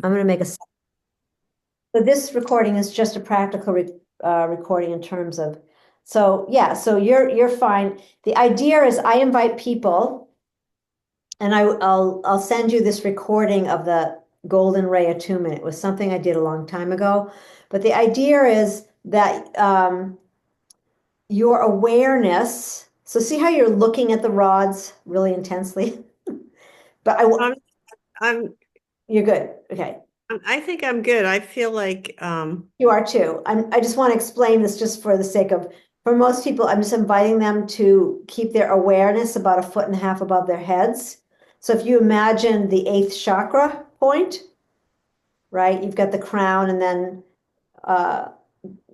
I'm going to make a, so this recording is just a practical recording in terms of, so yeah, so you're fine. The idea is I invite people and I'll send you this recording of the golden ray attunement. It was something I did a long time ago. But the idea is that your awareness, so see how you're looking at the rods really intensely? But I'm, I'm, you're good. Okay. I think I'm good. I feel like, You are too. I just want to explain this just for the sake of, for most people, I'm just inviting them to keep their awareness about a foot and a half above their heads. So if you imagine the eighth chakra point, right? You've got the crown and then uh,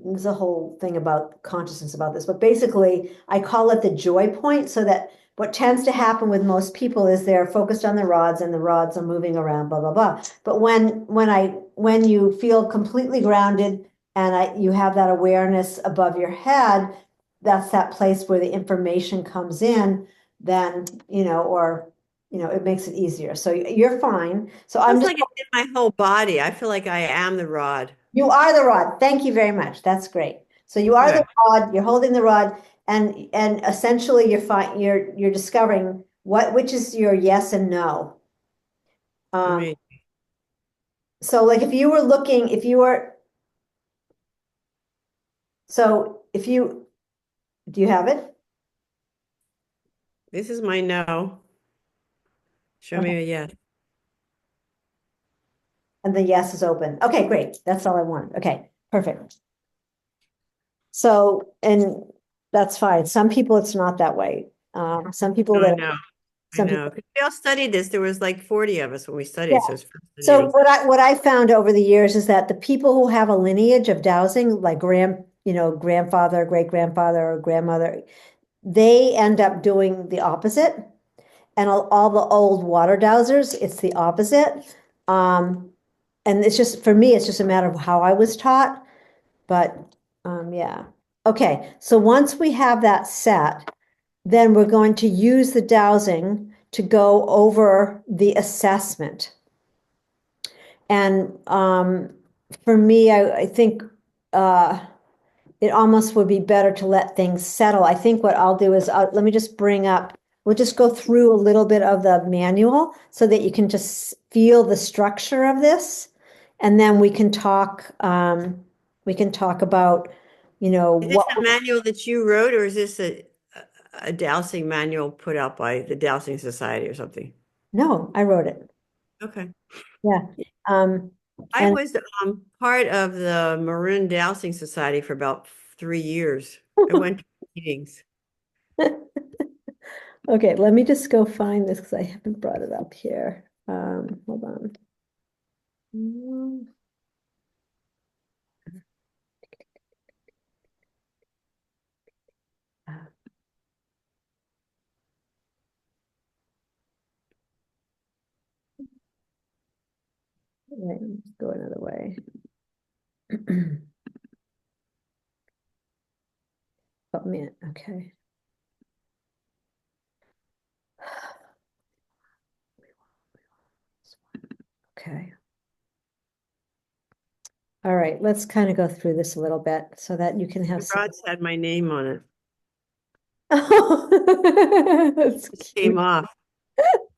there's a whole thing about consciousness about this, but basically I call it the joy point so that what tends to happen with most people is they're focused on the rods and the rods are moving around, blah, blah, blah. But when you feel completely grounded and you have that awareness above your head, that's that place where the information comes in, then, it makes it easier. So you're fine. So I'm feels just like it's in my whole body. I feel like I am the rod. You are the rod. Thank you very much. That's great. So you are the Okay. rod, you're holding the rod, and essentially you're discovering which is your yes and no. Um, Amazing. so like if you were so if you do you have it? This is my no. Show Okay. me a yes. And the yes is open. Okay, great. That's all I wanted. Okay, perfect. So, and that's fine. Some people it's not that way. Some people No, I that know. I some know. people 'Cause we all studied this. There was like 40 of us when we yeah. studied, so it's So fascinating. what I found over the years is that the people who have a lineage of dowsing, like grandfather, great grandfather, or grandmother, they end up doing the opposite. And all the old water dowsers, it's the opposite. Um, and it's just for me, it's just a matter of how I was taught. But yeah. Okay. So once we have that set, then we're going to use the dowsing to go over the assessment. And for me, I think it almost would be better to let things settle. I think what I'll do is let me just we'll just go through a little bit of the manual so that you can just feel the structure of this. And then we can talk about, Is this what, a manual that you wrote, or is this a dowsing manual put out by the Dowsing Society or something? no, I wrote it. Okay. Yeah. Um, I and was part of the Maroon Dowsing Society for about 3 years. I went to meetings. okay, let me just go find this because I haven't brought it up here. Hold on. Mm, ah, wait, let's go another way. Oh man, okay. Okay. All right, let's kind of go through this a little bit so that you can have The some. rods had my name on it. That's It cute. came off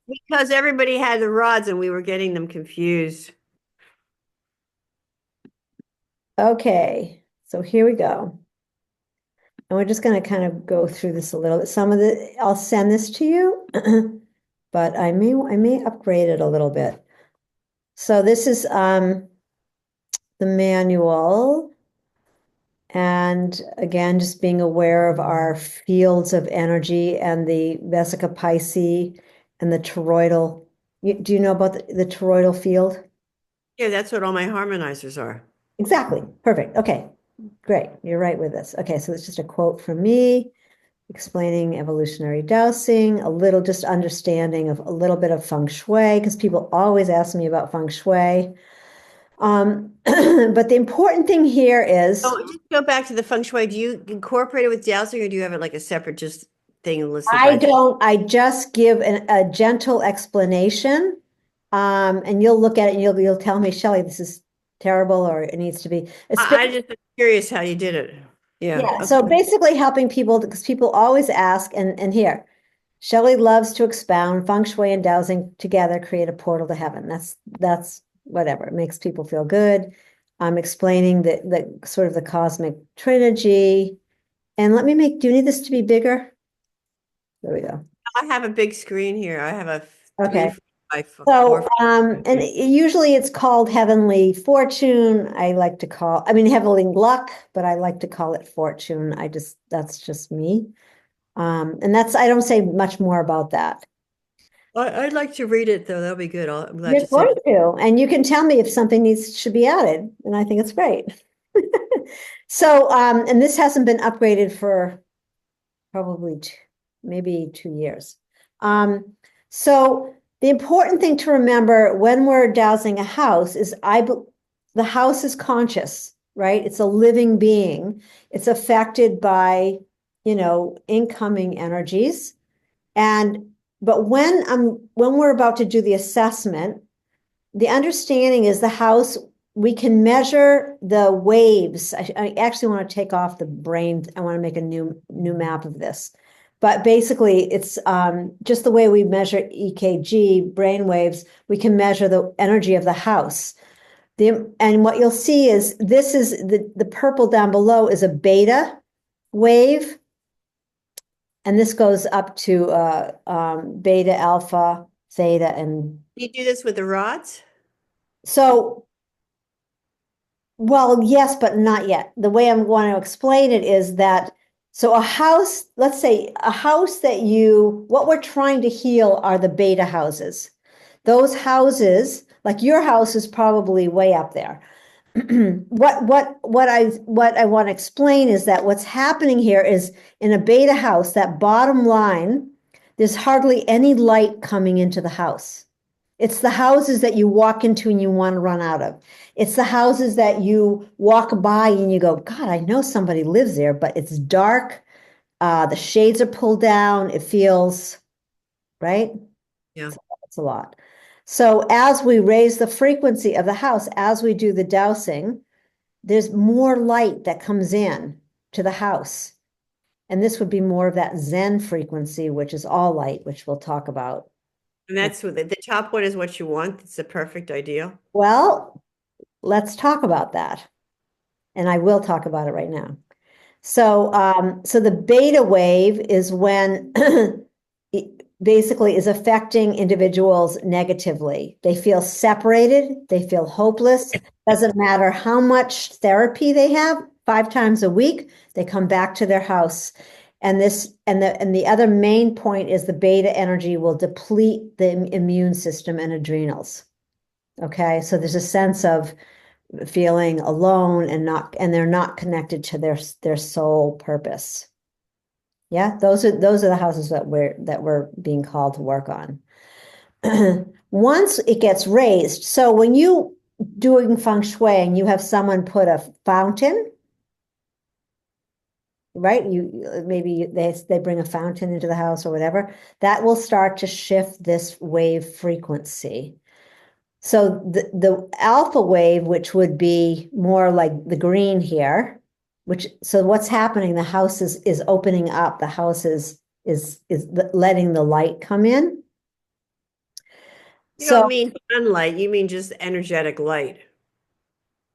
because everybody had the rods and we were getting them confused. Okay, so here we go. And we're just going to kind of go through this a little bit. I'll send this to you, but I may upgrade it a little bit. So this is the manual. And again, just being aware of our fields of energy and the Vesica Pisces and the toroidal. Do you know about the toroidal field? Yeah, that's what all my harmonizers are. Exactly. Perfect. Okay. Great. You're right with this. Okay. So it's just a quote from me explaining evolutionary dowsing, a little just understanding of a little bit of feng shui, because people always ask me about feng shui. But the important thing here is Oh, just go back to the feng shui. Do you incorporate it with dowsing or do you have it like a separate just thing listed I by? don't, I just give a gentle explanation And you'll look at it and you'll tell me, Shelley, this is terrible or it needs to be. It's I just am curious how you did it. Yeah. yeah. So Okay. basically helping people because people always ask, and here, Shelley loves to expound feng shui and dowsing together, create a portal to heaven. That's whatever. It makes people feel good. I'm explaining the sort of the cosmic trilogy. And let me do you need this to be bigger? There we go. I have a big screen here. I have a Okay. 4 So, and screen. usually it's called Heavenly Fortune. I like to call, I mean, Heavenly Luck, but I like to call it Fortune. That's just me. And I don't say much more about that. I'd like to read it though. That'll be good. I'm glad You're you said going it. to, and you can tell me if something should be added, and I think it's great. So, and this hasn't been upgraded for probably maybe 2 years. Um, so the important thing to remember when we're dowsing a house is the house is conscious, right? It's a living being. It's affected by, incoming energies. And but when we're about to do the assessment, the understanding is the house, we can measure the waves. I actually want to take off the brain. I want to make a new map of this. But basically, it's just the way we measure EKG, brain waves, we can measure the energy of the house. And what you'll see is this is the purple down below is a beta wave. And this goes up to beta, alpha, theta, and You do this with the rods? so well, yes, but not yet. The way I'm going to explain it is that so a house, let's say a house what we're trying to heal are the beta houses. Those houses, like your house is probably way up there. What I want to explain is that what's happening here is in a beta house, that bottom line, there's hardly any light coming into the house. It's the houses that you walk into and you want to run out of. It's the houses that you walk by and you go, God, I know somebody lives there, but it's dark. The shades are pulled down. It feels, right? Yeah. It's a lot. So as we raise the frequency of the house, as we do the dowsing, there's more light that comes in to the house. And this would be more of that Zen frequency, which is all light, which we'll talk about. And that's what the top one is what you want. It's a perfect ideal. Well, let's talk about that. And I will talk about it right now. So the beta wave is when it basically is affecting individuals negatively. They feel separated, they feel hopeless. Doesn't matter how much therapy they have, 5 times a week, they come back to their house. And the other main point is the beta energy will deplete the immune system and adrenals. Okay, so there's a sense of feeling alone and they're not connected to their soul purpose. Yeah, those are the houses that we're being called to work on. Once it gets raised, so when you doing feng shui and you have someone put a fountain, right? Maybe they bring a fountain into the house or whatever, that will start to shift this wave frequency. So the alpha wave, which would be more like the green here, so what's happening? The house is opening up. The house is letting the light come in. You don't So mean sunlight, you mean just energetic light.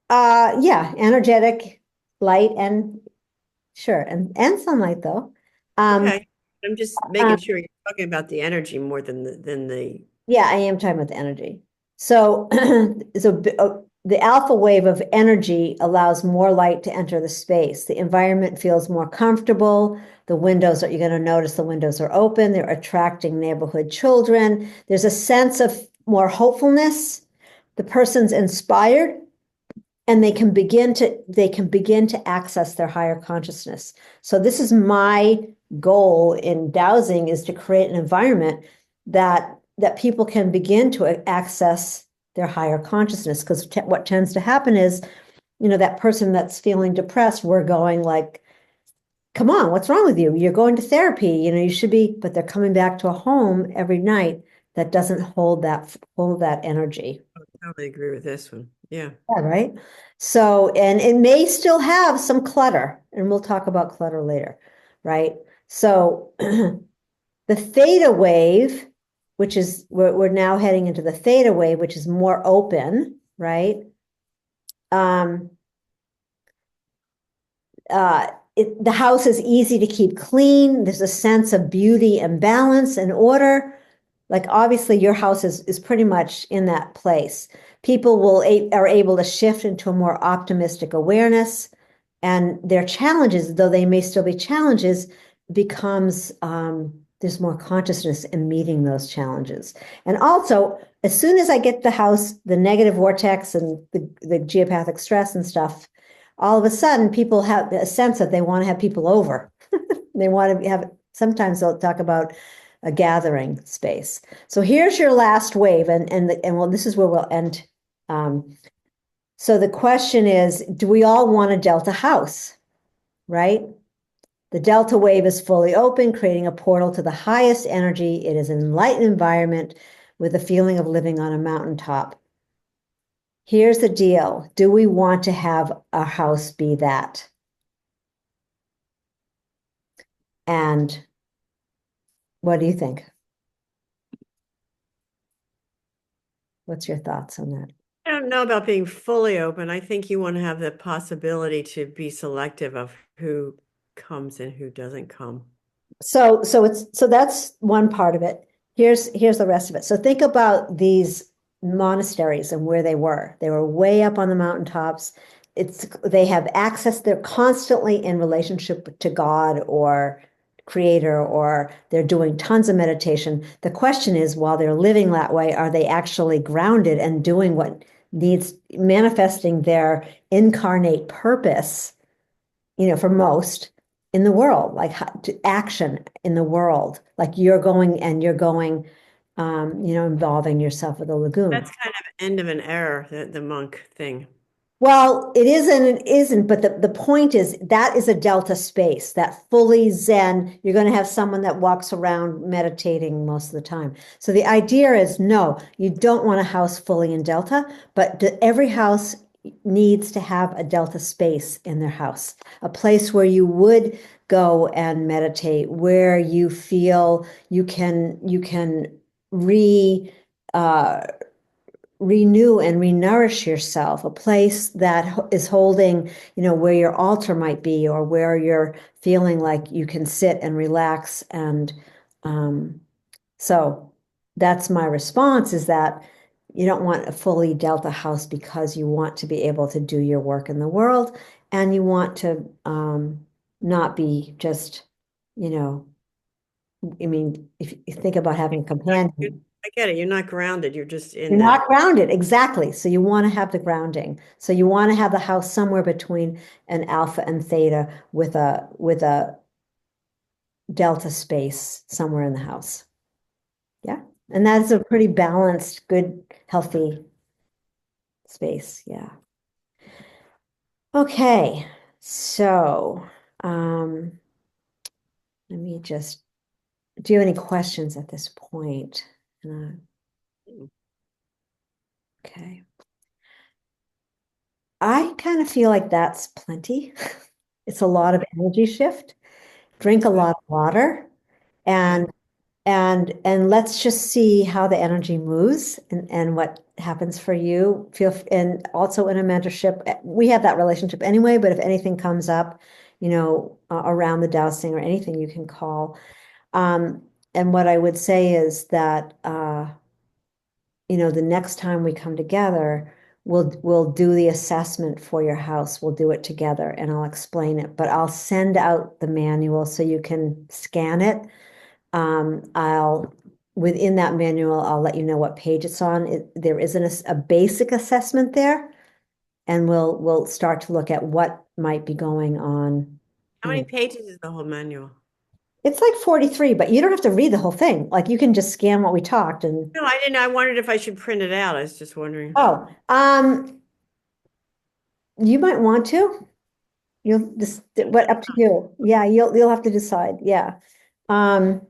yeah, energetic light and sure and sunlight though. Um, Okay. I'm just um making sure you're talking about the energy more than the Yeah, I am talking about the energy. So, the alpha wave of energy allows more light to enter the space. The environment feels more comfortable. You're going to notice the windows are open. They're attracting neighborhood children. There's a sense of more hopefulness. The person's inspired and they can begin to access their higher consciousness. So this is my goal in dowsing is to create an environment that people can begin to access their higher consciousness because what tends to happen is that person that's feeling depressed, we're going like, come on, what's wrong with you? You're going to therapy, you should be, but they're coming back to a home every night that doesn't hold that energy. I totally agree with this one. Yeah. Yeah, right. So, and it may still have some clutter, and we'll talk about clutter later, right? So the theta wave, which is we're now heading into the theta wave, which is more open, right? Um, the house is easy to keep clean. There's a sense of beauty and balance and order. Like obviously your house is pretty much in that place. People are able to shift into a more optimistic awareness, and their challenges, though they may still be challenges, becomes there's more consciousness in meeting those challenges. And also, as soon as I get the house, the negative vortex and the geopathic stress and stuff, all of a sudden people have a sense that they want to have people over. They want to have, sometimes they'll talk about a gathering space. So here's your last wave, and well, this is where we'll end. So the question is, do we all want a delta house, right? The delta wave is fully open, creating a portal to the highest energy. It is an enlightened environment with a feeling of living on a mountaintop. Here's the deal. Do we want to have our house be that? And what do you think? What's your thoughts on that? I don't know about being fully open. I think you want to have the possibility to be selective of who comes and who doesn't come. So that's one part of it. Here's the rest of it. So think about these monasteries and where they were. They were way up on the mountaintops. They have access, they're constantly in relationship to God or creator, or they're doing tons of meditation. The question is, while they're living that way, are they actually grounded and doing what needs, manifesting their incarnate purpose, for most in the world, like action in the world, like involving yourself with a lagoon. That's kind of end of an era, the monk thing. Well, it is and it isn't, but the point is that is a delta space, that fully Zen. You're going to have someone that walks around meditating most of the time. So the idea is no, you don't want a house fully in delta, but every house needs to have a delta space in their house, a place where you would go and meditate, where you feel you can re renew and renourish yourself, a place that is holding, where your altar might be, or where you're feeling like you can sit and relax. And so that's my response, is that you don't want a fully delta house because you want to be able to do your work in the world, and you want to not be just, I mean, if you think about having a companion. I get it. You're not grounded. You're just in You're that. not grounded, exactly. So you want to have the grounding. So you want to have the house somewhere between an alpha and theta with a delta space somewhere in the house. Yeah. And that's a pretty balanced, good, healthy space. Yeah. Okay. So let me just, do you have any questions at this point? Okay. I kind of feel like that's plenty. It's a lot of energy shift. Drink a lot of water, and and let's just see how the energy moves and what happens for you. And also in a mentorship, we have that relationship anyway, but if anything comes up, around the dowsing or anything, you can call. And what I would say is that the next time we come together, we'll do the assessment for your house. We'll do it together and I'll explain it, but I'll send out the manual so you can scan it. I'll within that manual, I'll let you know what page it's on. There isn't a basic assessment there, and we'll start to look at what might be going on. How many pages is the whole manual? It's like 43, but you don't have to read the whole thing. Like you can just scan what we talked and No, I didn't. I wondered if I should print it out. I was just wondering. oh, you might want to. You'll just what up to you. Yeah, you'll have to decide. Yeah. Um,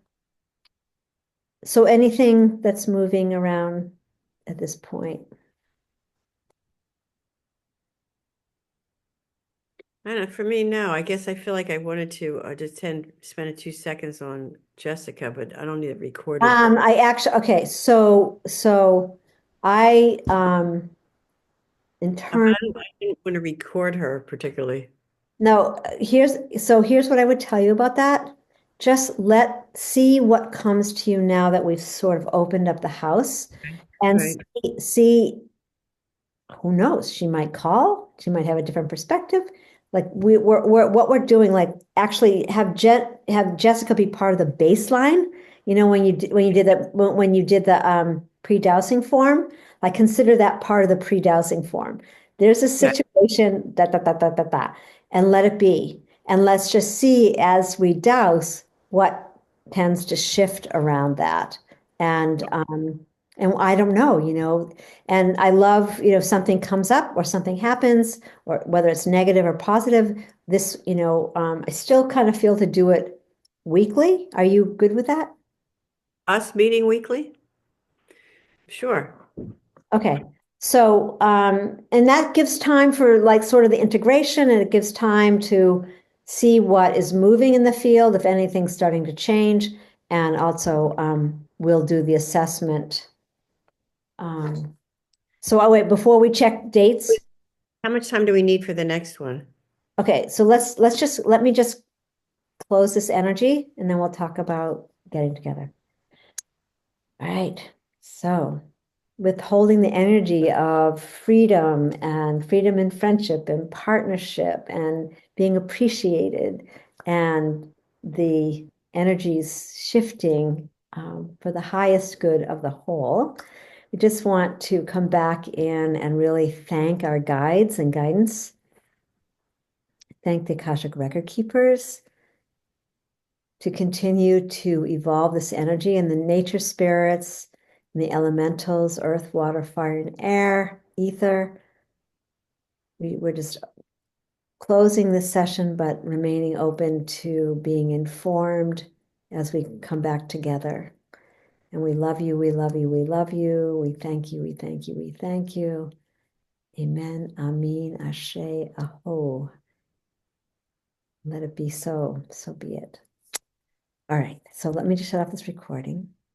So anything that's moving around at this point? I don't know, for me, no, I guess I feel like I wanted to just spend a 2 seconds on Jessica, but I don't need it recorded. I actually, okay, so I, in But turn, I didn't want to record her particularly. no, here's what I would tell you about that. Just see what comes to you now that we've sort of opened up the house and Right. see who knows? She might call. She might have a different perspective. Like we're what we're doing. Like actually have Jessica be part of the baseline. You know when you did that when you did the pre-dowsing form. Like consider that part of the pre-dowsing form. There's a Yeah. situation and let it be. And let's just see as we douse what tends to shift around that. And I don't know, and I love, if something comes up or something happens, or whether it's negative or positive, I still kind of feel to do it weekly. Are you good with that? Us meeting weekly? Sure. Okay. So, and that gives time for like sort of the integration, and it gives time to see what is moving in the field, if anything's starting to change. And also, we'll do the assessment. So, oh wait, before we check dates. How much time do we need for the next one? Okay, so let me just close this energy and then we'll talk about getting together. All right. So, withholding the energy of freedom in friendship and partnership and being appreciated and the energies shifting for the highest good of the whole. We just want to come back in and really thank our guides and guidance. Thank the Akashic Record Keepers to continue to evolve this energy and the nature spirits and the elementals, earth, water, fire, and air, ether. We're just closing this session, but remaining open to being informed as we come back together. And we love you, we love you, we love you. We thank you, we thank you, we thank you. Amen, Amin, Ashe, Aho. Let it be so, so be it. All right, so let me just shut off this recording.